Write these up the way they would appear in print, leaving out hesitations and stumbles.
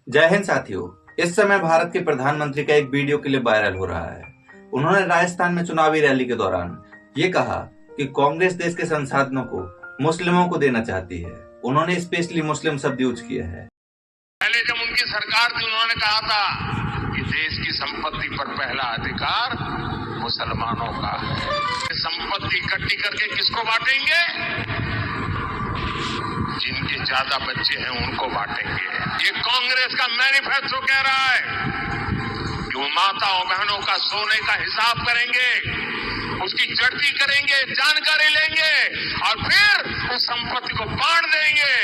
जय हिंद साथियों। इस समय भारत के प्रधानमंत्री का एक वीडियो क्लिप वायरल हो रहा है। उन्होंने राजस्थान में चुनावी रैली के दौरान ये कहा कि कांग्रेस देश के संसाधनों को मुस्लिमों को देना चाहती है। उन्होंने स्पेशली मुस्लिम शब्द यूज किया है। पहले जब उनकी सरकार थी उन्होंने कहा था कि देश की संपत्ति पर पहला अधिकार मुसलमानों का है। संपत्ति इकट्ठी करके किसको बांटेंगे? जिनके ज्यादा बच्चे हैं उनको बांटेंगे। ये कांग्रेस का मैनिफेस्टो कह रहा है कि वो माताओं बहनों का सोने का हिसाब करेंगे, उसकी जड़ती करेंगे, जानकारी लेंगे और फिर उस संपत्ति को बांट देंगे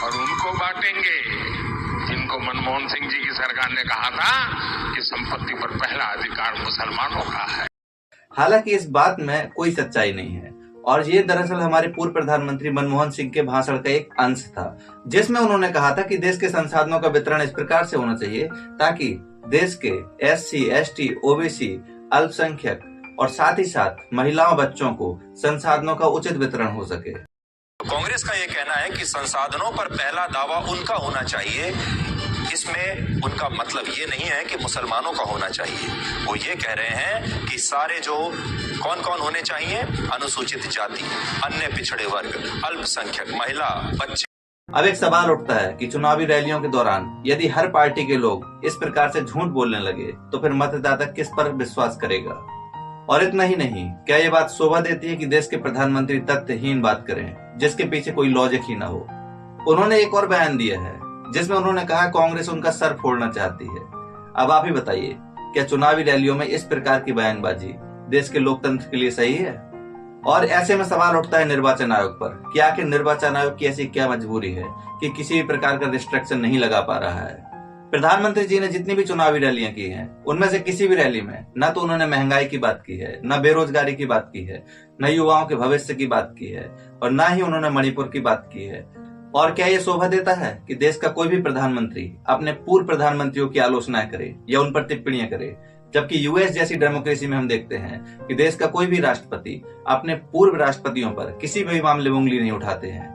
और उनको बांटेंगे जिनको मनमोहन सिंह जी की सरकार ने कहा था कि संपत्ति पर पहला अधिकार मुसलमानों का है। हालांकि इस बात में कोई सच्चाई नहीं है और ये दरअसल हमारे पूर्व प्रधानमंत्री मनमोहन सिंह के भाषण का एक अंश था, जिसमें उन्होंने कहा था कि देश के संसाधनों का वितरण इस प्रकार से होना चाहिए ताकि देश के SC, ST, OBC, अल्पसंख्यक और साथ ही साथ महिलाओं बच्चों को संसाधनों का उचित वितरण हो सके। कांग्रेस का ये कहना है कि संसाधनों पर पहला दावा उनका होना चाहिए। इसमें उनका मतलब ये नहीं है कि मुसलमानों का होना चाहिए। वो ये कह रहे हैं कि सारे जो कौन कौन होने चाहिए, अनुसूचित जाति, अन्य पिछड़े वर्ग, अल्पसंख्यक, महिला, बच्चे। अब एक सवाल उठता है कि चुनावी रैलियों के दौरान यदि हर पार्टी के लोग इस प्रकार से झूठ बोलने लगे तो फिर मतदाता किस पर विश्वास करेगा? और इतना ही नहीं, क्या ये बात शोभा देती है कि देश के प्रधानमंत्री तथ्यहीन बात करें जिसके पीछे कोई लॉजिक ही ना हो? उन्होंने एक और बयान दिया है जिसमें उन्होंने कहा कांग्रेस उनका सर फोड़ना चाहती है। अब आप ही बताइए, क्या चुनावी रैलियों में इस प्रकार की बयानबाजी देश के लोकतंत्र के लिए सही है? और ऐसे में सवाल उठता है निर्वाचन आयोग पर कि आखिर निर्वाचन आयोग की ऐसी क्या मजबूरी है कि किसी भी प्रकार का रिस्ट्रिक्शन नहीं लगा पा रहा है? प्रधानमंत्री जी ने जितनी भी चुनावी रैलियां की हैं, उनमें से किसी भी रैली में न तो उन्होंने महंगाई की बात की है, न बेरोजगारी की बात की है, न युवाओं के भविष्य की बात की है और न ही उन्होंने मणिपुर की बात की है। और क्या ये शोभा देता है कि देश का कोई भी प्रधानमंत्री अपने पूर्व प्रधानमंत्रियों की आलोचना करे या उन पर टिप्पणियां करे? जबकि US जैसी डेमोक्रेसी में हम देखते हैं कि देश का कोई भी राष्ट्रपति अपने पूर्व राष्ट्रपतियों पर किसी भी मामले में उंगली नहीं उठाते हैं।